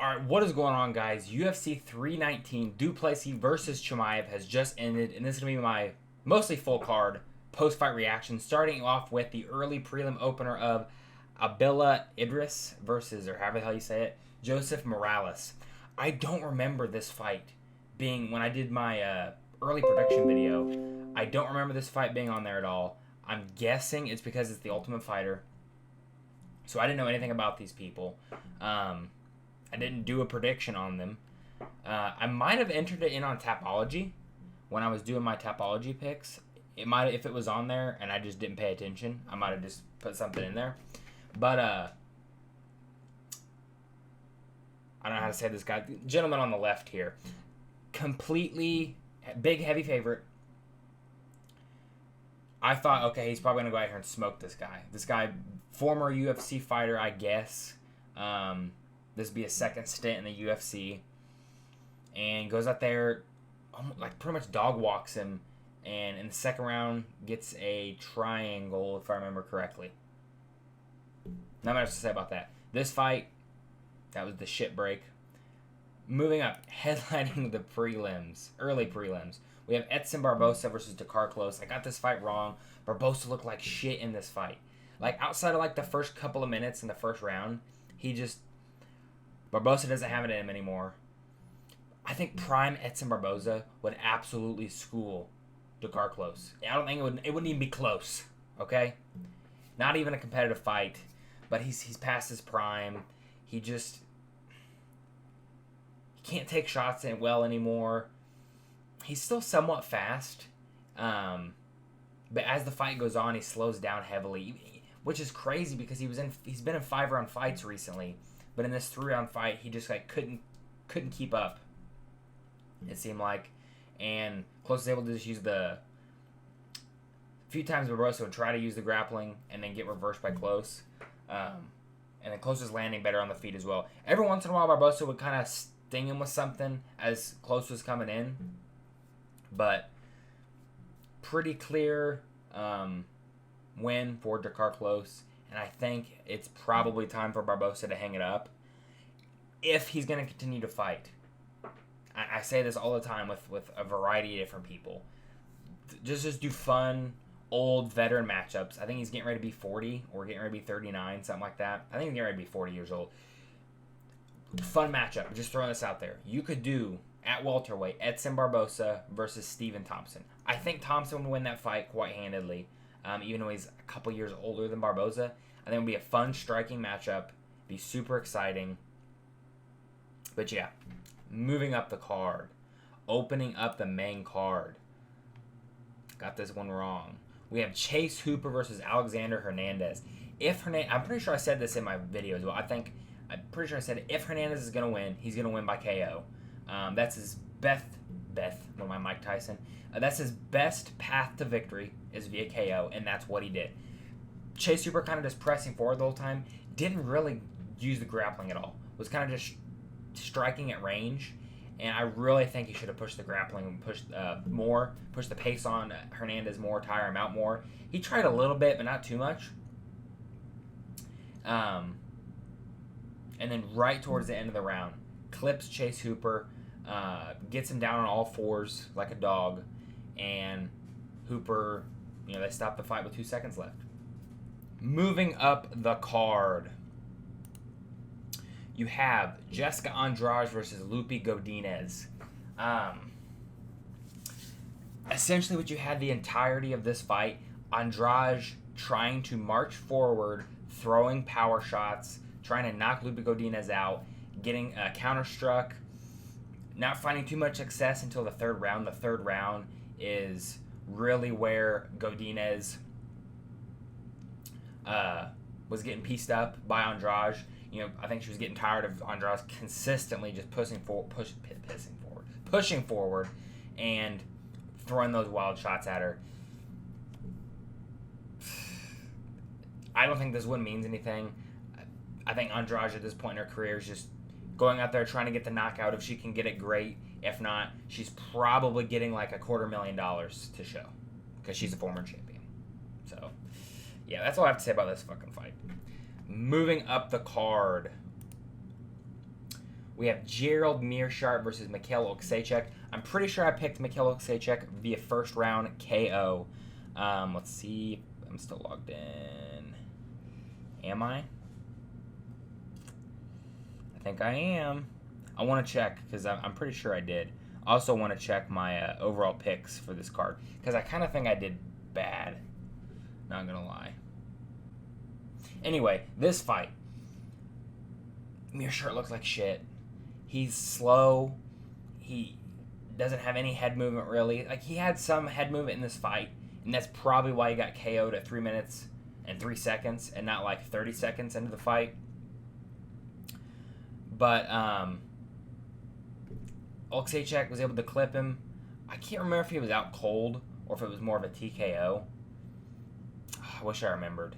All right, what is going on, guys? UFC 319, Plessis versus Chimaev has just ended, and this is going to be my mostly full card post-fight reaction, starting off with the early prelim opener of Abila Idris versus, or however the hell you say it, Joseph Morales. I don't remember this fight being, when I did my early prediction video, I don't remember this fight being on there at all. I'm guessing it's because it's the Ultimate Fighter, so I didn't know anything about these people. I didn't do a prediction on them. I might have entered it in on Tapology when I was doing my Tapology picks. It might, if it was on there and I just didn't pay attention, I might have just put something in there. But I don't know how to say this guy. Gentleman on the left here, completely big heavy favorite. I thought, okay, he's probably gonna go out here and smoke this guy. This guy, former UFC fighter, I guess. This would be a second stint in the UFC, and goes out there, like pretty much dog walks him, and in the second round gets a triangle, if I remember correctly. Not much to say about that. This fight, that was the shit break. Moving up, headlining the prelims, early prelims, we have Edson Barbosa versus Dakar Close. I got this fight wrong. Barbosa looked like shit in this fight. Like, outside of like the first couple of minutes in the first round, Barbosa doesn't have it in him anymore. I think prime Edson Barbosa would absolutely school Dakar Close. I don't think it wouldn't even be close. Okay, not even a competitive fight. But he's past his prime. He can't take shots in well anymore. He's still somewhat fast, but as the fight goes on, he slows down heavily, which is crazy because he's been in 5-round fights recently. But in this 3-round fight, he just like couldn't keep up, it seemed like. And Close was able to just use a few times Barbosa would try to use the grappling and then get reversed by Close. And then Close was landing better on the feet as well. Every once in a while, Barbosa would kind of sting him with something as Close was coming in. But pretty clear win for Dakar Close. And I think it's probably time for Barbosa to hang it up if he's going to continue to fight. I say this all the time with a variety of different people. Just do fun, old veteran matchups. I think he's getting ready to be 40 or getting ready to be 39, something like that. I think he's getting ready to be 40 years old. Fun matchup. Just throwing this out there. You could do, at welterweight, Edson Barbosa versus Stephen Thompson. I think Thompson would win that fight quite handedly. Even though he's a couple years older than Barbosa. I think it would be a fun, striking matchup. Be super exciting. But yeah, moving up the card. Opening up the main card. Got this one wrong. We have Chase Hooper versus Alexander Hernandez. I'm pretty sure I said this in my video as well. I'm pretty sure I said if Hernandez is going to win, he's going to win by KO. That's his one of my Mike Tyson. That's his best path to victory is via KO, and that's what he did. Chase Hooper kind of just pressing forward the whole time. Didn't really use the grappling at all. Was kind of just striking at range, and I really think he should have pushed the grappling and pushed the pace on Hernandez more, tire him out more. He tried a little bit, but not too much. And then right towards the end of the round, clips Chase Hooper, gets him down on all fours like a dog, and Hooper, they stopped the fight with 2 seconds left. Moving up the card, you have Jessica Andrade versus Lupi Godinez. Essentially what you had the entirety of this fight, Andrade trying to march forward, throwing power shots, trying to knock Lupi Godinez out, getting counter-struck, not finding too much success until the third round. The third round is really where Godinez was getting pieced up by Andrade. I think she was getting tired of Andrade consistently just pushing forward, and throwing those wild shots at her. I don't think this win means anything. I think Andrade at this point in her career is just going out there trying to get the knockout. If she can get it, great. If not, she's probably getting like $250,000 to show because she's a former champion. So, yeah, that's all I have to say about this fucking fight. Moving up the card, We have Gerald Meerschaert versus Mikhail Oksechek. I'm pretty sure I picked Mikhail Oksechek via first round KO. Let's see. I'm still logged in. Am I? I think I am. I want to check because I'm pretty sure I did. I also want to check my overall picks for this card because I kind of think I did bad. Not going to lie. Anyway, this fight. Meerschaert looks like shit. He's slow. He doesn't have any head movement really. Like, he had some head movement in this fight, and that's probably why he got KO'd at 3 minutes and 3 seconds and not like 30 seconds into the fight. But Oksechek was able to clip him. I can't remember if he was out cold or if it was more of a TKO. I wish I remembered.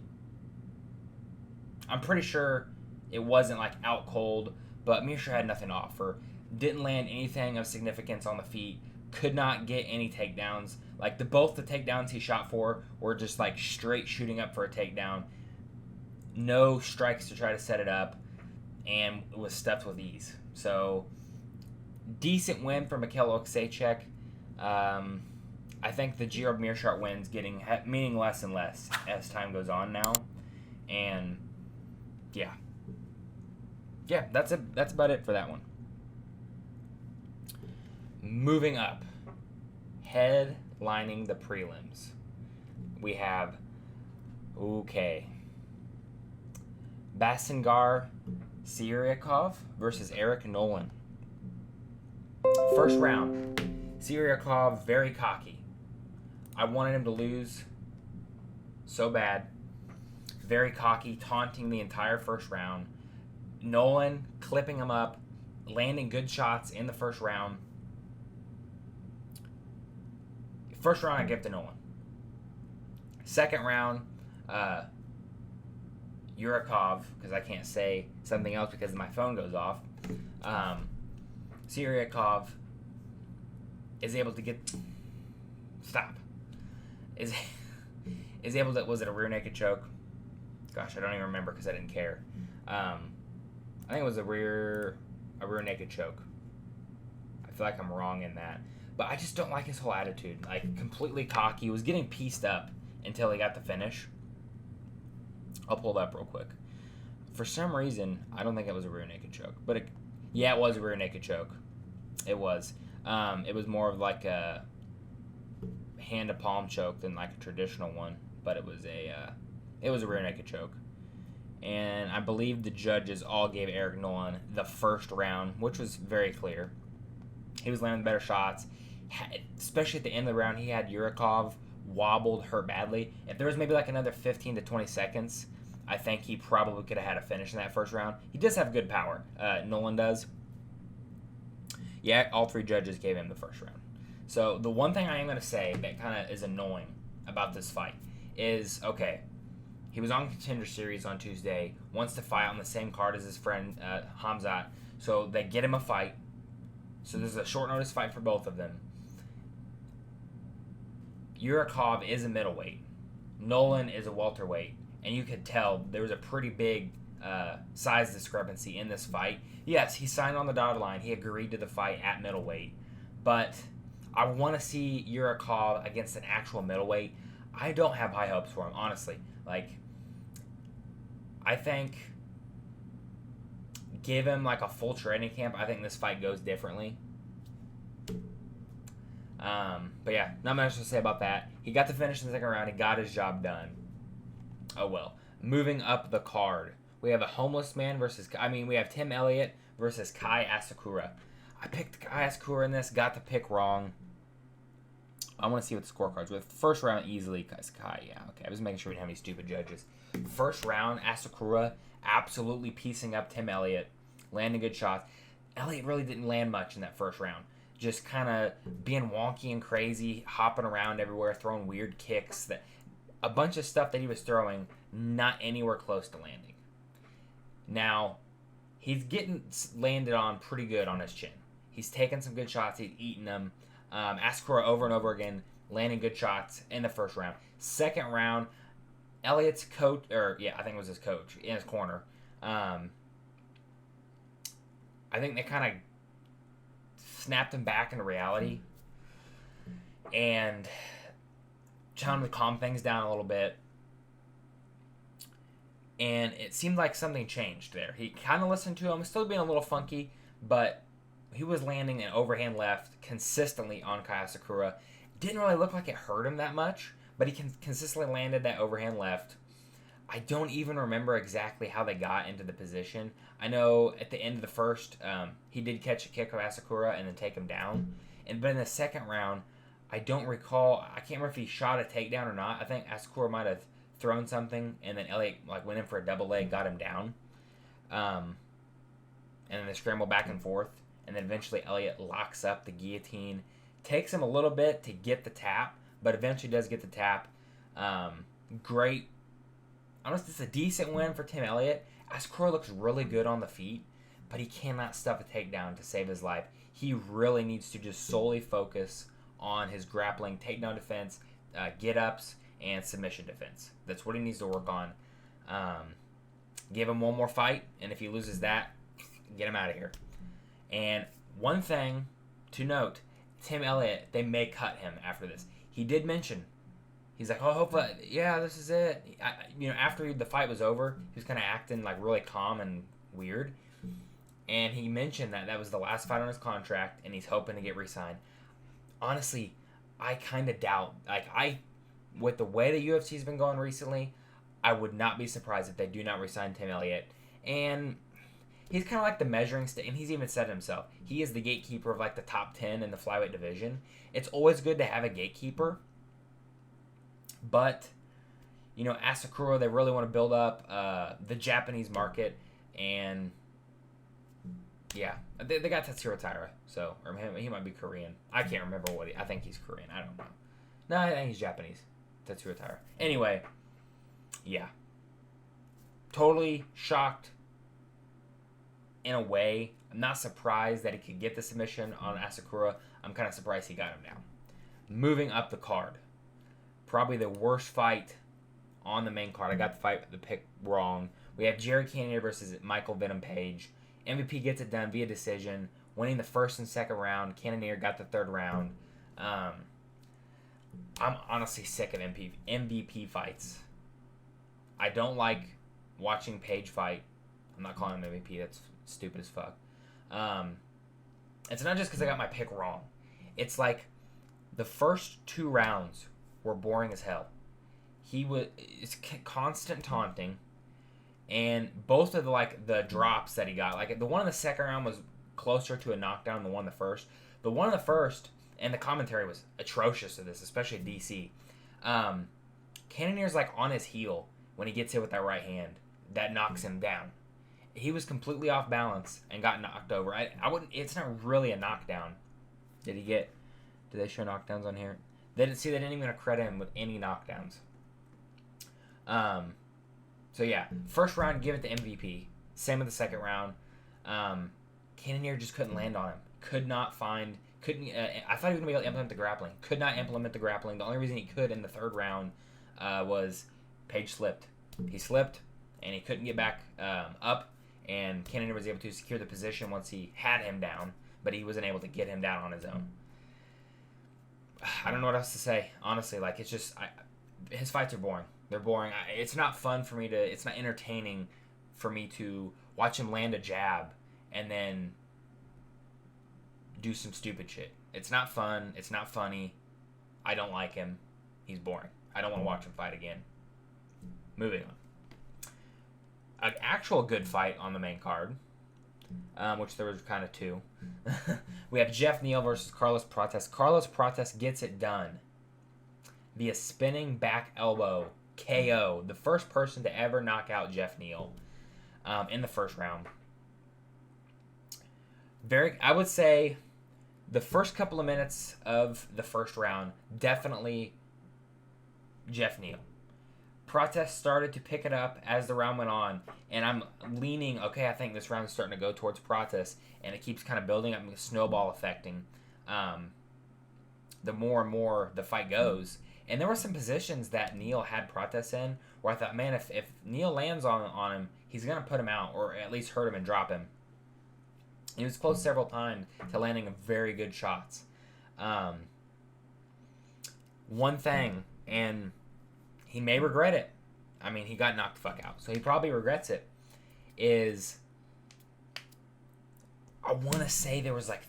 I'm pretty sure it wasn't like out cold, but Meerschaert had nothing to offer. Didn't land anything of significance on the feet. Could not get any takedowns. Like, both the takedowns he shot for were just like straight shooting up for a takedown. No strikes to try to set it up, and was stuffed with ease. So, decent win for Mikhail Oksechek. I think the Gerald Meerschaert win's meaning less and less as time goes on now, and yeah, that's about it for that one. Moving up, headlining the prelims, we have Basingar Syriakov versus Eric Nolan. First round, Syriakov very cocky. I wanted him to lose so bad. Very cocky, taunting the entire first round. Nolan clipping him up, landing good shots in the first round. First round I give to Nolan. Second round, Yurakov, because I can't say something else because my phone goes off. Syriakov is able to get... Stop. Is able to... Was it a rear naked choke? Gosh, I don't even remember because I didn't care. I think it was a rear naked choke. I feel like I'm wrong in that. But I just don't like his whole attitude. Like, completely cocky. He was getting pieced up until he got the finish. I'll pull it up real quick. For some reason, I don't think it was a rear naked choke. But, it was a rear naked choke. It was. It was more of like a hand-to-palm choke than like a traditional one. But it was a rear naked choke. And I believe the judges all gave Eric Nolan the first round, which was very clear. He was landing better shots. Especially at the end of the round, he had Yurakov wobbled, hurt badly. If there was maybe like another 15 to 20 seconds, I think he probably could have had a finish in that first round. He does have good power. Nolan does. Yeah, all three judges gave him the first round. So the one thing I am going to say that kind of is annoying about this fight is, okay, he was on Contender Series on Tuesday, wants to fight on the same card as his friend Khamzat, so they get him a fight. So there's a short notice fight for both of them. Yurakov is a middleweight. Nolan is a welterweight. And you could tell there was a pretty big size discrepancy in this fight. Yes, he signed on the dotted line. He agreed to the fight at middleweight. But I want to see Yurakov against an actual middleweight. I don't have high hopes for him, honestly. Like, I think give him like a full training camp. I think this fight goes differently. But yeah, not much to say about that. He got the finish in the second round. He got his job done. Oh well. Moving up the card, we have we have Tim Elliott versus Kai Asakura. I picked Kai Asakura in this, got the pick wrong. I want to see what the scorecards were. First round, easily, Kai. Yeah, okay. I was making sure we didn't have any stupid judges. First round, Asakura absolutely piecing up Tim Elliott, landing good shots. Elliott really didn't land much in that first round. Just kind of being wonky and crazy, hopping around everywhere, throwing weird kicks. A bunch of stuff that he was throwing, not anywhere close to landing. Now, he's getting landed on pretty good on his chin. He's taking some good shots. He's eating them. Asakura over and over again, landing good shots in the first round. Second round, Elliott's coach, I think it was his coach, in his corner, I think they kind of snapped him back into reality and trying to calm things down a little bit. And it seemed like something changed there. He kind of listened to him, still being a little funky, but he was landing an overhand left consistently on Kai Asakura. Didn't really look like it hurt him that much, but he consistently landed that overhand left. I don't even remember exactly how they got into the position. I know at the end of the first, he did catch a kick of Asakura and then take him down. But in the second round, I don't recall. I can't remember if he shot a takedown or not. I think Asakura might have thrown something, and then Elliott went in for a double leg, got him down. And then they scramble back and forth. And then eventually Elliott locks up the guillotine. Takes him a little bit to get the tap, but eventually does get the tap. Great. Honestly, it's a decent win for Tim Elliott. Asakura looks really good on the feet, but he cannot stuff a takedown to save his life. He really needs to just solely focus on his grappling, takedown defense, get-ups, and submission defense. That's what he needs to work on. Give him one more fight, and if he loses that, get him out of here. And one thing to note, Tim Elliott, they may cut him after this. He did mention, he's like, oh, hopefully, yeah, this is it. After the fight was over, he was kind of acting like really calm and weird. And he mentioned that was the last fight on his contract, and he's hoping to get re-signed. Honestly, I kind of doubt. With the way the UFC's been going recently, I would not be surprised if they do not re-sign Tim Elliott. And he's kind of like the measuring stick, and he's even said it himself. He is the gatekeeper of like the top 10 in the flyweight division. It's always good to have a gatekeeper. But, Asakura, they really want to build up the Japanese market. And, yeah, they got Tatsuro Taira. So, or he might be Korean. I can't remember I think he's Korean. I don't know. No, I think he's Japanese. Tatsuro Taira. Anyway, yeah. Totally shocked in a way. I'm not surprised that he could get the submission on Asakura. I'm kind of surprised he got him down. Moving up the card. Probably the worst fight on the main card. I got the pick wrong. We have Jared Cannonier versus Michael Venom Page. MVP gets it done via decision, winning the first and second round. Cannonier got the third round. I'm honestly sick of MVP fights. I don't like watching Page fight. I'm not calling him MVP. That's stupid as fuck. It's not just because I got my pick wrong. It's like the first two rounds were boring as hell. It's constant taunting, and both of the drops that he got, like the one in the second round was closer to a knockdown than the one in the first. The one in the first, and the commentary was atrocious to this, especially DC. Cannonier's like on his heel when he gets hit with that right hand. That knocks him down. He was completely off balance and got knocked over. It's not really a knockdown. Did they show knockdowns on here? They didn't even credit him with any knockdowns. So yeah, first round, give it to MVP. Same with the second round. Cannonier just couldn't land on him. I thought he was going to be able to implement the grappling. Could not implement the grappling. The only reason he could in the third round was Page slipped. He slipped, and he couldn't get back up, and Cannonier was able to secure the position once he had him down, but he wasn't able to get him down on his own. I don't know what else to say. Honestly, it's just his fights are boring. They're boring. It's not fun for me it's not entertaining for me to watch him land a jab and then do some stupid shit. It's not fun. It's not funny. I don't like him. He's boring. I don't want to watch him fight again. Moving on. An actual good fight on the main card, which there was kind of two. We have Jeff Neal versus Carlos Prates. Carlos Prates gets it done via spinning back elbow KO. The first person to ever knock out Jeff Neal in the first round. I would say the first couple of minutes of the first round, definitely Jeff Neal. Prates started to pick it up as the round went on, and I'm leaning, okay, I think this round is starting to go towards Prates, and it keeps kind of building up and snowball affecting the more and more the fight goes. And there were some positions that Neal had Prates in where I thought, man, if Neal lands on him, he's going to put him out or at least hurt him and drop him. He was close several times to landing very good shots. One thing, and he may regret it. I mean, he got knocked the fuck out, so he probably regrets it. Is I want to say there was like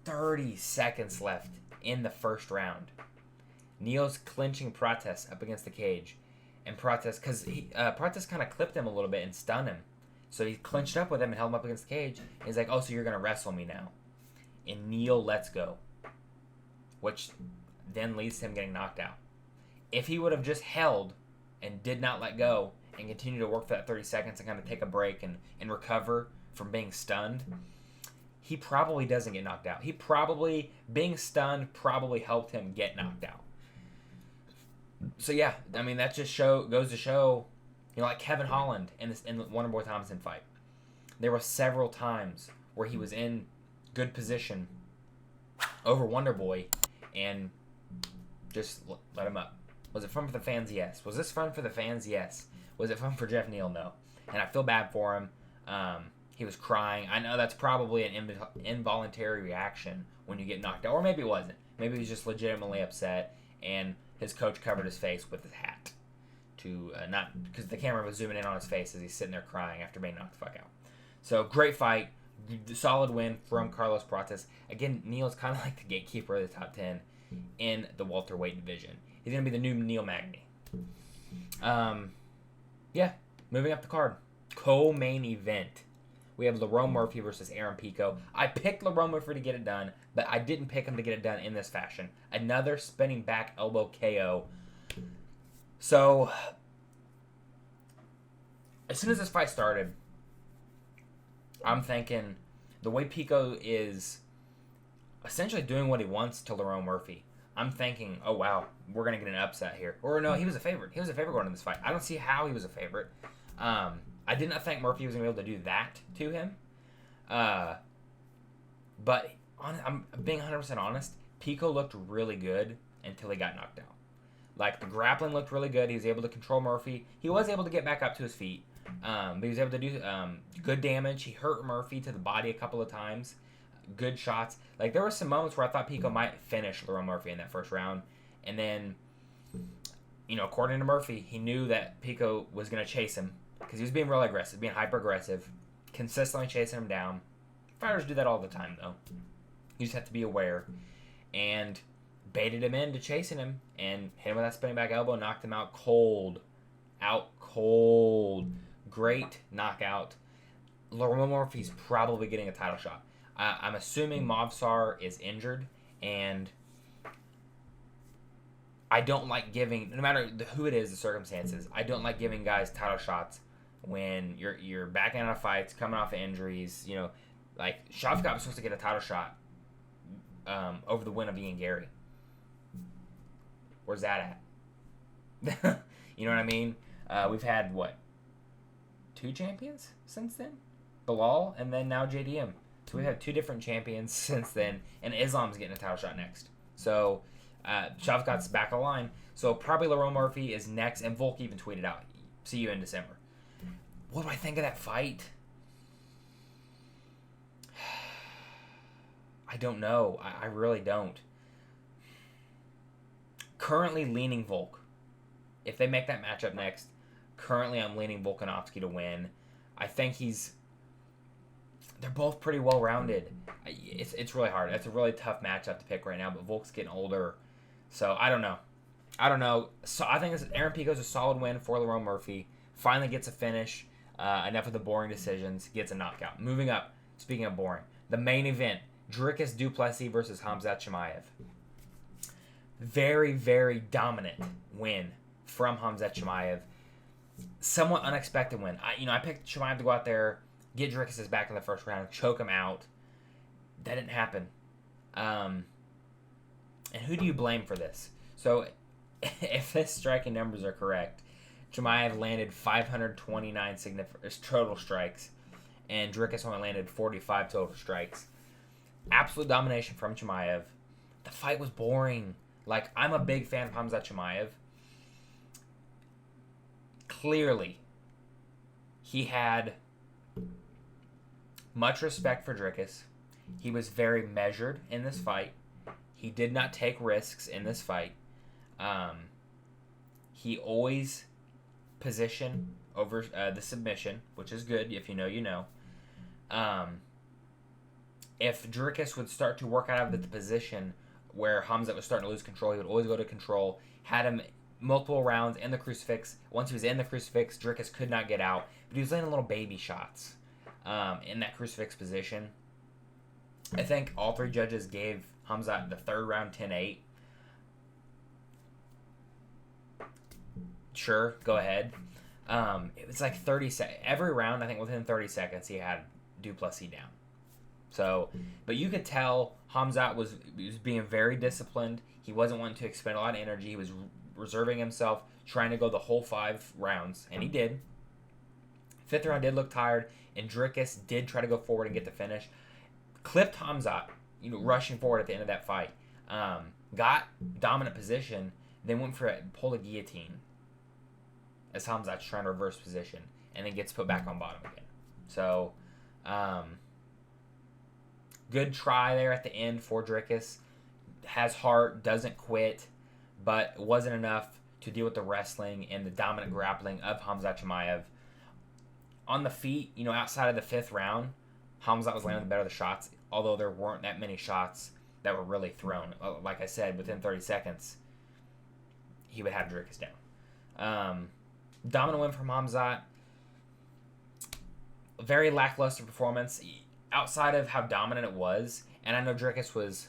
30 seconds left in the first round. Neil's clinching Prates up against the cage, and Prates, because Prates kind of clipped him a little bit and stunned him. So he clinched up with him and held him up against the cage. And he's like, oh, so you're going to wrestle me now. And Neil lets go, which then leads to him getting knocked out. If he would have just held and did not let go and continue to work for that 30 seconds and kind of take a break and recover from being stunned, he probably doesn't get knocked out. Being stunned probably helped him get knocked out. So yeah, I mean, that just goes to show, like Kevin Holland in the Wonderboy Thompson fight. There were several times where he was in good position over Wonderboy and just let him up. Was it fun for the fans? Yes. Was this fun for the fans? Yes. Was it fun for Jeff Neal? No. And I feel bad for him. He was crying. I know that's probably an involuntary reaction when you get knocked out. Or maybe it wasn't. Maybe he was just legitimately upset and his coach covered his face with his hat. Not because the camera was zooming in on his face as he's sitting there crying after being knocked the fuck out. So great fight, solid win from Carlos Prates. Again, Neil's kind of like the gatekeeper of the top 10 in the welterweight division. He's gonna be the new Neil Magny. Yeah, moving up the card, co-main event. We have Lerone Murphy versus Aaron Pico. I picked Lerone Murphy to get it done, but I didn't pick him to get it done in this fashion. Another spinning back elbow KO. So, as soon as this fight started, I'm thinking the way Pico is essentially doing what he wants to Lerone Murphy, I'm thinking, oh wow, we're going to get an upset here. Or no, he was a favorite. He was a favorite going into this fight. I don't see how he was a favorite. I did not think Murphy was going to be able to do that to him. But I'm being 100% honest, Pico looked really good until he got knocked out. Like, the grappling looked really good. He was able to control Murphy. He was able to get back up to his feet. But he was able to do good damage. He hurt Murphy to the body a couple of times. Good shots. Like, there were some moments where I thought Pico might finish Lerone Murphy in that first round. And then, according to Murphy, he knew that Pico was going to chase him because he was being really aggressive, being hyper-aggressive, consistently chasing him down. Fighters do that all the time, though. You just have to be aware. And baited him into chasing him and hit him with that spinning back elbow, knocked him out cold. Great knockout. Lerone Murphy's probably getting a title shot. I'm assuming Movsar is injured, and I don't like giving, no matter who it is, the circumstances, I don't like giving guys title shots when you're backing out of fights, coming off of injuries. Like Shavkat was supposed to get a title shot over the win of Ian Gary. Where's that at? You know what I mean? We've had, 2 champions since then? Bilal, and then now JDM. So we've had 2 different champions since then, and Islam's getting a title shot next. So Shavkat's back on the line. So probably Lerone Murphy is next, and Volk even tweeted out, see you in December. What do I think of that fight? I don't know. I really don't. Currently leaning Volk. If they make that matchup next, currently I'm leaning Volkanovski to win. I think they're both pretty well-rounded. It's really hard. That's a really tough matchup to pick right now, but Volk's getting older. So I don't know. So I think Aaron Pico's a solid win for Lerone Murphy. Finally gets a finish. Enough of the boring decisions. Gets a knockout. Moving up, speaking of boring, the main event, Dricus du Plessis versus Khamzat Chimaev. Very, very dominant win from Khamzat Chimaev. Somewhat unexpected win. I picked Chimaev to go out there, get Dricus' back in the first round, choke him out. That didn't happen. And who do you blame for this? So, if his striking numbers are correct, Chimaev landed 529 total strikes, and Dricus only landed 45 total strikes. Absolute domination from Chimaev. The fight was boring. Like, I'm a big fan of Khamzat Chimaev. Clearly, he had much respect for Dricus. He was very measured in this fight. He did not take risks in this fight. He always positioned over the submission, which is good. If you know, you know. If Dricus would start to work out of the position where Khamzat was starting to lose control, he would always go to control. Had him multiple rounds in the crucifix. Once he was in the crucifix, Dricus could not get out, but he was landing little baby shots in that crucifix position. I think all three judges gave Khamzat the third round 10-8. Sure, go ahead. It was like 30 seconds. Every round, I think within 30 seconds, he had Plessis down. So, but you could tell Khamzat was being very disciplined. He wasn't wanting to expend a lot of energy. He was reserving himself, trying to go the whole 5 rounds, and he did. 5th round did look tired, and Dricus did try to go forward and get the finish. Clipped Khamzat, rushing forward at the end of that fight. Got dominant position, then went for pull a guillotine as Khamzat's trying to reverse position, and then gets put back on bottom again. So, good try there at the end for Dricus. Has heart, doesn't quit, but it wasn't enough to deal with the wrestling and the dominant grappling of Khamzat Chimaev. On the feet, outside of the 5th round, Khamzat was landing the better of the shots, although there weren't that many shots that were really thrown. Like I said, within 30 seconds, he would have Dricus down. Dominant win from Khamzat. Very lackluster performance. Outside of how dominant it was, and I know Dricus was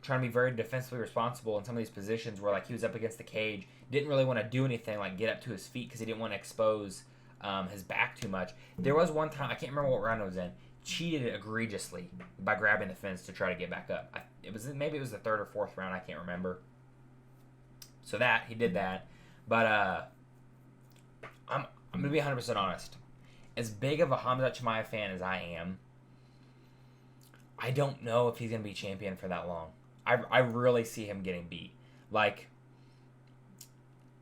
trying to be very defensively responsible in some of these positions where he was up against the cage, didn't really want to do anything like get up to his feet because he didn't want to expose his back too much. There was one time, I can't remember what round it was in, cheated egregiously by grabbing the fence to try to get back up. Maybe it was the 3rd or 4th round, I can't remember. So he did that. But I'm going to be 100% honest. As big of a Khamzat Chimaev fan as I am, I don't know if he's going to be champion for that long. I really see him getting beat.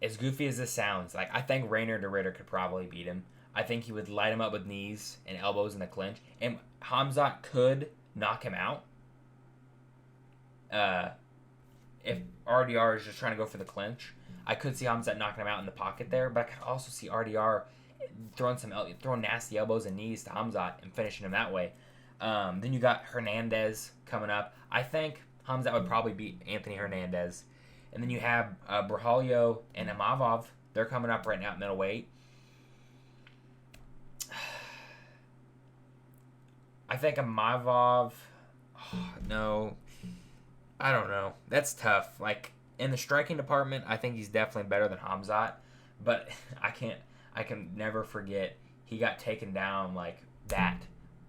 As goofy as this sounds, I think Rainer de Ritter could probably beat him. I think he would light him up with knees and elbows in the clinch. And Khamzat could knock him out. If RDR is just trying to go for the clinch, I could see Khamzat knocking him out in the pocket there. But I could also see RDR throwing nasty elbows and knees to Khamzat and finishing him that way. Then you got Hernandez coming up. I think Khamzat would probably beat Anthony Hernandez. And then you have Brahalio and Imavov. They're coming up right now at middleweight. I think Imavov... no. I don't know. That's tough. In the striking department, I think he's definitely better than Khamzat. But I can never forget he got taken down like that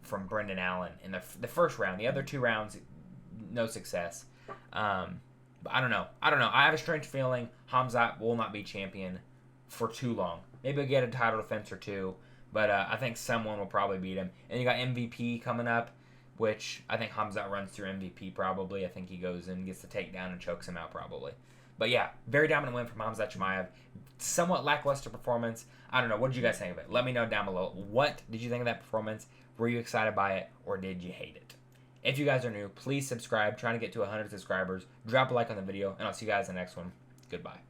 from Brendan Allen in the 1st round. The other 2 rounds, no success. But I don't know. I have a strange feeling Khamzat will not be champion for too long. Maybe he'll get a title defense or 2, but I think someone will probably beat him. And you got MVP coming up, which I think Khamzat runs through MVP probably. I think he goes in, gets the takedown, and chokes him out probably. But yeah, very dominant win from Khamzat Chimaev. Somewhat lackluster performance. I don't know. What did you guys think of it? Let me know down below. What did you think of that performance? Were you excited by it, or did you hate it? If you guys are new, please subscribe. Trying to get to 100 subscribers. Drop a like on the video, and I'll see you guys in the next one. Goodbye.